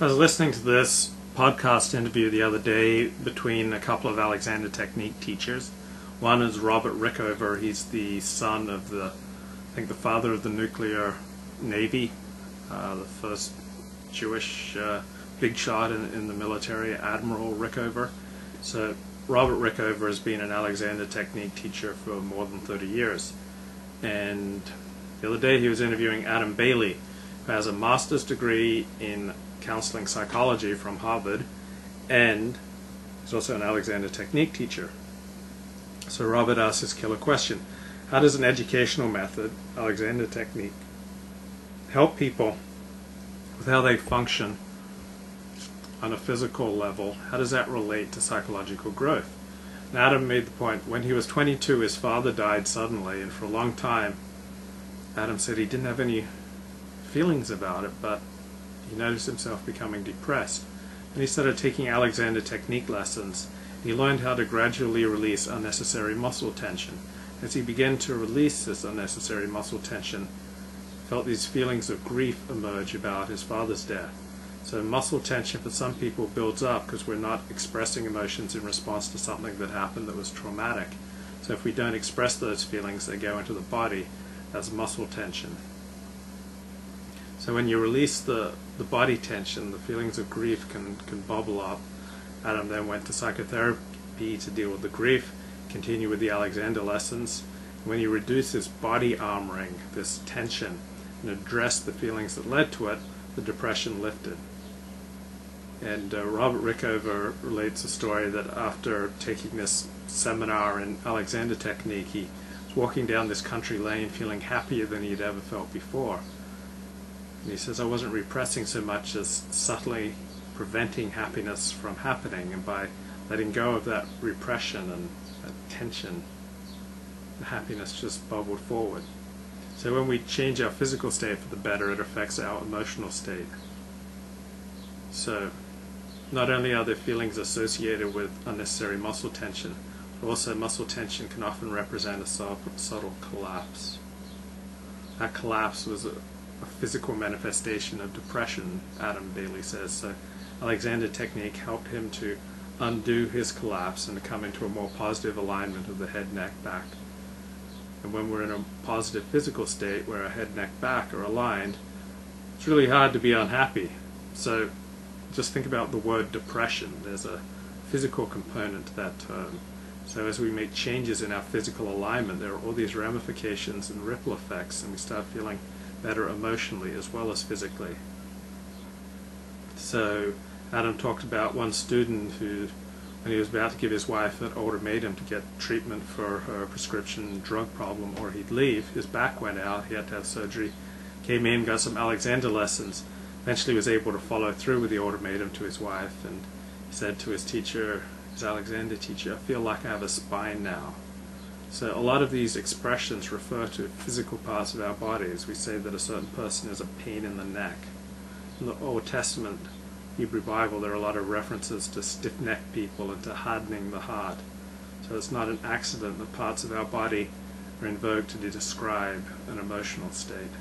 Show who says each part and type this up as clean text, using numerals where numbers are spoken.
Speaker 1: I was listening to this podcast interview the other day between a couple of Alexander Technique teachers. One is Robert Rickover. He's the son of the father of the nuclear navy, the first Jewish big shot in the military, Admiral Rickover. So Robert Rickover has been an Alexander Technique teacher for more than 30 years. And the other day he was interviewing Adam Bailey, who has a master's degree in counseling psychology from Harvard, and he's also an Alexander Technique teacher. So Robert asked his killer question: how does an educational method, Alexander Technique, help people with how they function on a physical level? How does that relate to psychological growth? And Adam made the point, when he was 22, his father died suddenly, and for a long time, Adam said he didn't have any feelings about it, but he noticed himself becoming depressed. And he started taking Alexander Technique lessons. He learned how to gradually release unnecessary muscle tension. As he began to release this unnecessary muscle tension, he felt these feelings of grief emerge about his father's death. So muscle tension for some people builds up because we're not expressing emotions in response to something that happened that was traumatic. So if we don't express those feelings, they go into the body as muscle tension. So when you release the body tension, the feelings of grief can bubble up. Adam then went to psychotherapy to deal with the grief, continue with the Alexander lessons. When he reduced this body armoring, this tension, and addressed the feelings that led to it, the depression lifted. And Robert Rickover relates a story that after taking this seminar in Alexander Technique, he was walking down this country lane feeling happier than he'd ever felt before. And he says, I wasn't repressing so much as subtly preventing happiness from happening, and by letting go of that repression and that tension, the happiness just bubbled forward. So when we change our physical state for the better, it affects our emotional state. So not only are there feelings associated with unnecessary muscle tension, but also muscle tension can often represent a subtle collapse. That collapse was a physical manifestation of depression, Adam Bailey says. So Alexander Technique helped him to undo his collapse and to come into a more positive alignment of the head, neck, back. And when we're in a positive physical state where our head, neck, back are aligned, it's really hard to be unhappy. So just think about the word depression. There's a physical component to that term. So as we make changes in our physical alignment, there are all these ramifications and ripple effects, and we start feeling better emotionally as well as physically. So Adam talked about one student who, when he was about to give his wife an ultimatum to get treatment for her prescription drug problem or he'd leave, his back went out, he had to have surgery, came in, got some Alexander lessons, eventually was able to follow through with the ultimatum to his wife, and he said to his teacher, his Alexander teacher, I feel like I have a spine now. So a lot of these expressions refer to physical parts of our bodies. We say that a certain person has a pain in the neck. In the Old Testament Hebrew Bible, there are a lot of references to stiff-necked people and to hardening the heart. So it's not an accident that parts of our body are invoked to describe an emotional state.